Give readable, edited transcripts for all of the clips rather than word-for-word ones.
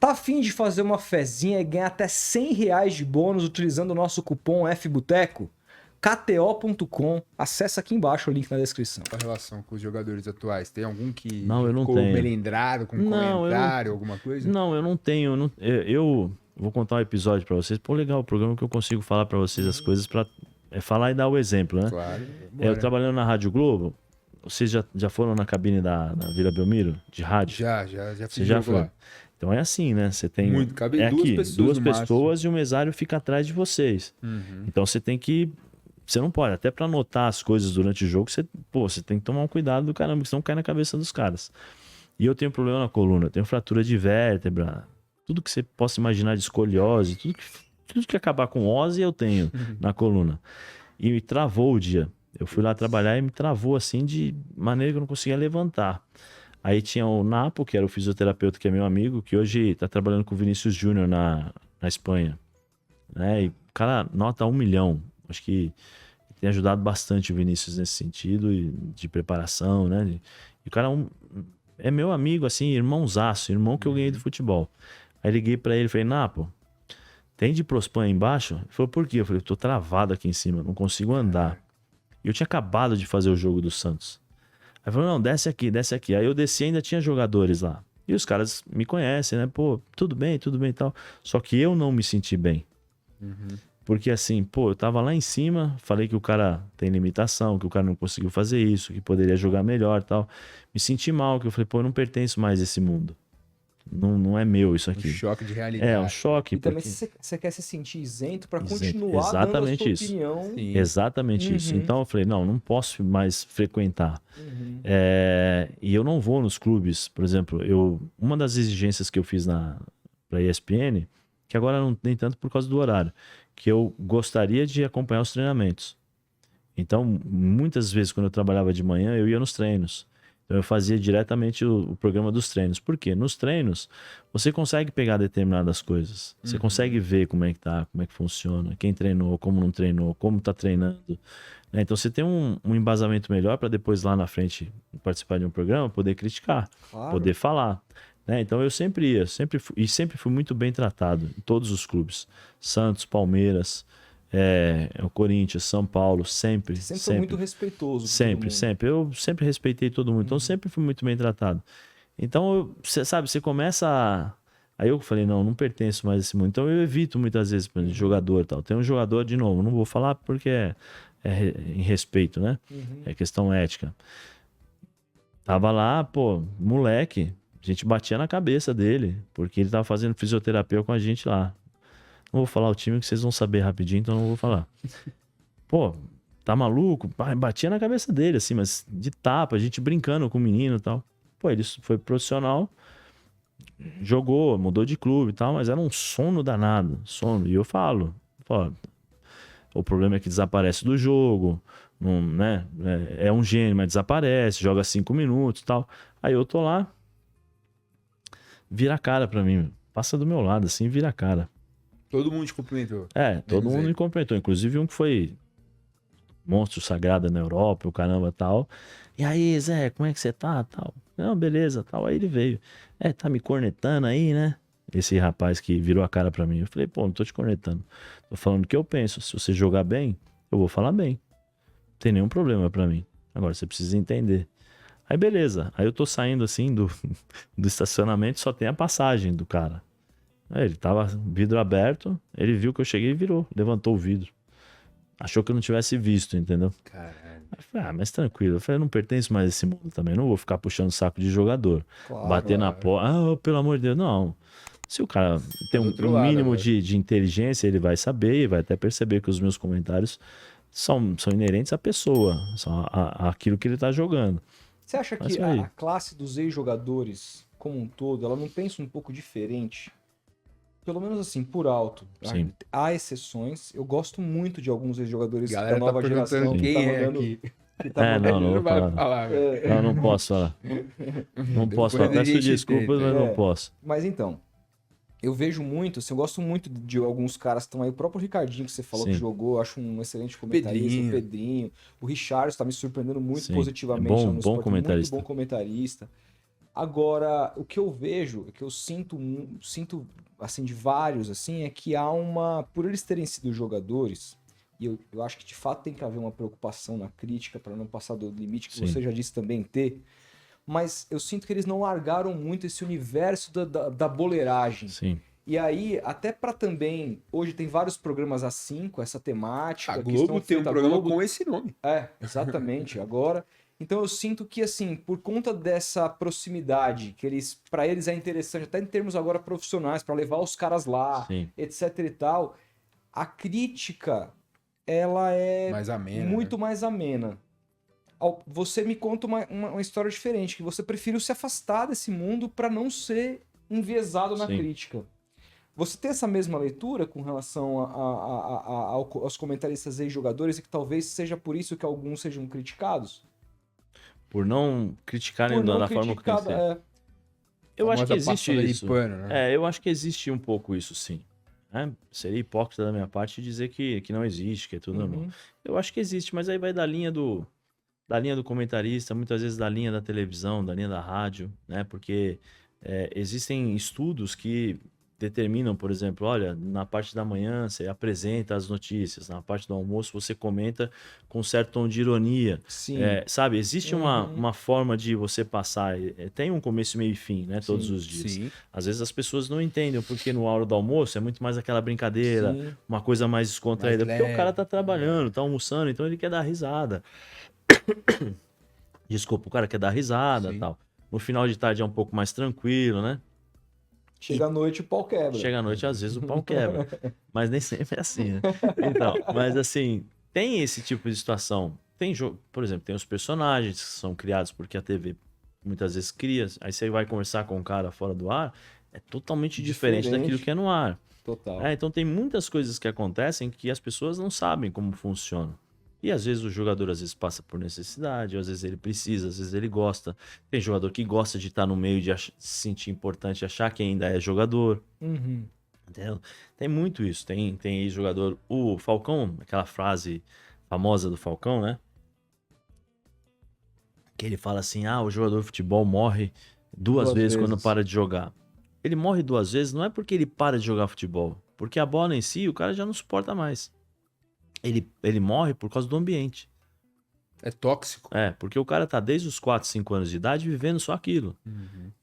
Tá a fim de fazer uma fezinha e ganhar até R$100 de bônus utilizando o nosso cupom FBoteco? KTO.com, acessa aqui embaixo o link na descrição. Qual a relação com os jogadores atuais? Tem algum que Não, eu não ficou tenho. melindrado com comentário, alguma coisa? Não, eu não tenho. Eu vou contar um episódio pra vocês. Pô, legal, o programa que eu consigo falar pra vocês as coisas pra falar e dar o exemplo, né? Claro. Eu trabalhando na Rádio Globo, vocês já foram na cabine da Vila Belmiro, de rádio? Já Você já foi? Lá. Então é assim, né? Você tem. Muito, cabe é duas aqui, pessoas duas no pessoas e o mesário fica atrás de vocês. Então você tem que. Você não pode, até pra anotar as coisas durante o jogo, você tem que tomar um cuidado do caramba, porque senão cai na cabeça dos caras. E eu tenho problema na coluna, eu tenho fratura de vértebra, tudo que você possa imaginar de escoliose, tudo que acabar com ose eu tenho na coluna. E me travou o dia. Eu fui lá trabalhar e me travou assim de maneira que eu não conseguia levantar. Aí tinha o Napo, que era o fisioterapeuta, que é meu amigo, que hoje tá trabalhando com o Vinícius Júnior na Espanha. Né? E o cara nota 1 milhão. Acho que tem ajudado bastante o Vinícius nesse sentido de preparação, né? E o cara é meu amigo, assim, irmãozaço, irmão que eu ganhei do futebol. Aí liguei pra ele e falei, Napo, tem Diprospan aí embaixo? Ele falou, por quê? Eu falei, tô travado aqui em cima, não consigo andar. E eu tinha acabado de fazer o jogo do Santos. Aí ele falou, não, desce aqui, desce aqui. Aí eu desci e ainda tinha jogadores lá. E os caras me conhecem, né? Pô, tudo bem e tal. Só que eu não me senti bem. Porque assim, pô, eu tava lá em cima, falei que o cara tem limitação, que o cara não conseguiu fazer isso, que poderia jogar melhor e tal. Me senti mal, que eu falei, pô, eu não pertenço mais a esse mundo. Não é meu isso aqui. Um choque de realidade. É, um choque. E também porque... você quer se sentir isento pra Isento. continuar Exatamente dando a sua isso. opinião. Sim. Exatamente isso. Então eu falei, não posso mais frequentar. E eu não vou nos clubes. Por exemplo, uma das exigências que eu fiz pra ESPN, que agora não tem tanto por causa do horário, que eu gostaria de acompanhar os treinamentos. Então, muitas vezes, quando eu trabalhava de manhã, eu ia nos treinos. Então, eu fazia diretamente o programa dos treinos. Por quê? Nos treinos, você consegue pegar determinadas coisas. Você consegue ver como é que tá, como é que funciona, quem treinou, como não treinou, como tá treinando. Né? Então, você tem um embasamento melhor para depois, lá na frente, participar de um programa, poder criticar, poder falar. Né? Então, eu sempre ia, sempre fui muito bem tratado em todos os clubes. Santos, Palmeiras, o Corinthians, São Paulo, sempre. Você foi muito respeitoso. Sempre. Eu sempre respeitei todo mundo. Então, sempre fui muito bem tratado. Então, você começa a... Aí eu falei, não pertenço mais a esse mundo. Então, eu evito muitas vezes, por exemplo, jogador e tal. Tem um jogador, de novo, não vou falar porque é em respeito, né? É questão ética. Tava lá, pô, moleque, a gente batia na cabeça dele, porque ele tava fazendo fisioterapia com a gente lá. Não vou falar o time que vocês vão saber rapidinho, então não vou falar. Pô, tá maluco? Batia na cabeça dele, assim, mas de tapa, a gente brincando com o menino e tal. Pô, ele foi profissional, jogou, mudou de clube e tal, mas era um sono danado, sono. E eu falo, pô, o problema é que desaparece do jogo, não, né? É um gênio, mas desaparece, joga 5 minutos e tal. Aí eu tô lá, vira a cara pra mim, passa do meu lado, assim, vira a cara. Todo mundo te cumprimentou. Todo mundo me cumprimentou. Inclusive um que foi monstro sagrado na Europa, o caramba tal. E aí, Zé, como é que você tá? Tal. Não, beleza, tal. Aí ele veio. Tá me cornetando aí, né? Esse rapaz que virou a cara pra mim. Eu falei, pô, não tô te cornetando. Tô falando o que eu penso. Se você jogar bem, eu vou falar bem. Não tem nenhum problema pra mim. Agora, você precisa entender. Aí, beleza. Aí eu tô saindo assim do estacionamento, só tem a passagem do cara. Ele tava vidro aberto, ele viu que eu cheguei e virou, levantou o vidro. Achou que eu não tivesse visto, entendeu? Caralho. Aí eu falei, mas tranquilo. Eu falei, eu não pertenço mais a esse mundo também, não vou ficar puxando o saco de jogador. Bater na porta, pelo amor de Deus, não. Se o cara tem um mínimo de inteligência, ele vai saber e vai até perceber que os meus comentários são inerentes à pessoa, são àquilo que ele tá jogando. Você acha que a classe dos ex-jogadores, como um todo, ela não pensa um pouco diferente? Pelo menos assim, por alto. Sim. Há exceções. Eu gosto muito de alguns ex-jogadores da Galera nova tá geração. quem que tá é mandando, aqui. que tá mandando... Não vai vou falar. Não posso falar. Não posso falar. Peço desculpas, mas não posso. Mas então, eu vejo muito, assim, eu gosto muito de alguns caras que estão aí. O próprio Ricardinho, que você falou que jogou, eu acho um excelente comentarista. O Pedrinho. O Richard está me surpreendendo muito positivamente. Bom comentarista. Muito bom comentarista. Agora, o que eu vejo, o que eu sinto assim, de vários, assim, é que há por eles terem sido jogadores, e eu acho que de fato tem que haver uma preocupação na crítica para não passar do limite, que Sim. você já disse também ter, mas eu sinto que eles não largaram muito esse universo da boleiragem. Sim. E aí, até para também, hoje tem vários programas assim, com essa temática. A Globo tem um programa com esse nome. É, exatamente, agora. Então eu sinto que, assim, por conta dessa proximidade, que para eles é interessante, até em termos agora profissionais, para levar os caras lá, Sim. etc e tal, a crítica, ela é Mais amena, muito mais amena. Você me conta uma história diferente, que você preferiu se afastar desse mundo para não ser enviesado na Sim. crítica. Você tem essa mesma leitura com relação aos comentaristas e jogadores, e que talvez seja por isso que alguns sejam criticados? Por não criticarem da forma que tem que ser. Eu acho que existe isso. Pano, né? Eu acho que existe um pouco isso, sim. Seria hipócrita da minha parte dizer que não existe, que é tudo normal. Eu acho que existe, mas aí vai da linha do comentarista, muitas vezes da linha da televisão, da linha da rádio, né? Porque existem estudos que determinam, por exemplo, olha, na parte da manhã você apresenta as notícias, na parte do almoço você comenta com certo tom de ironia. Sim. Sabe, existe uma forma de você passar, tem um começo, meio e fim, né, todos os dias. Sim. Às vezes as pessoas não entendem, porque no hora do almoço é muito mais aquela brincadeira, Sim. uma coisa mais descontraída, Mais porque leve. o cara tá trabalhando, tá almoçando, então ele quer dar risada. Desculpa, o cara quer dar risada e tal. No final de tarde é um pouco mais tranquilo, né? Chega à noite o pau quebra. Chega à noite, às vezes o pau quebra. Mas nem sempre é assim, né? Então, mas assim, tem esse tipo de situação. Tem jogo, por exemplo, tem os personagens que são criados porque a TV muitas vezes cria. Aí você vai conversar com um cara fora do ar, é totalmente diferente daquilo que é no ar. Total. Então tem muitas coisas que acontecem que as pessoas não sabem como funciona. E às vezes o jogador passa por necessidade, às vezes ele precisa, às vezes ele gosta. Tem jogador que gosta de estar no meio, de se sentir importante, achar que ainda é jogador. Entendeu? Tem muito isso. Tem aí jogador... O Falcão, aquela frase famosa do Falcão, né? Que ele fala assim, o jogador de futebol morre duas vezes quando para de jogar. Ele morre 2 vezes não é porque ele para de jogar futebol. Porque a bola em si, o cara já não suporta mais. Ele morre por causa do ambiente. É tóxico. Porque o cara tá desde os 4, 5 anos de idade vivendo só aquilo.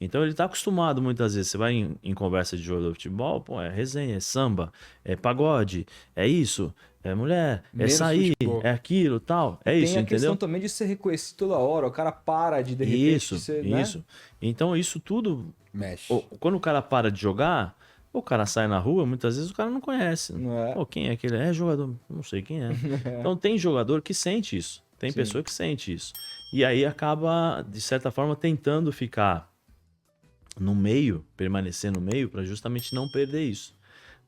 Então ele tá acostumado muitas vezes. Você vai em conversa de jogador de futebol, pô, é resenha, é samba, é pagode, é isso, é mulher, Menos é sair, futebol. é aquilo, tal. É isso, Tem a questão entendeu? também de ser reconhecido toda hora. O cara para de repente... Isso, ser, isso. Né? Então isso tudo... Mexe. Quando o cara para de jogar... O cara sai na rua, muitas vezes o cara não conhece. Pô, quem é aquele? É jogador, não sei quem é. Então tem jogador que sente isso. Tem pessoa que sente isso. E aí acaba, de certa forma, tentando ficar no meio, permanecer no meio, para justamente não perder isso.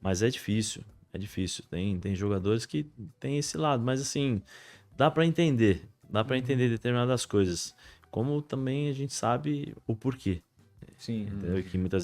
Mas é difícil, é difícil. Tem jogadores que tem esse lado, mas assim, dá para entender. Dá para entender determinadas coisas. Como também a gente sabe o porquê. Sim. Entendeu? Que muitas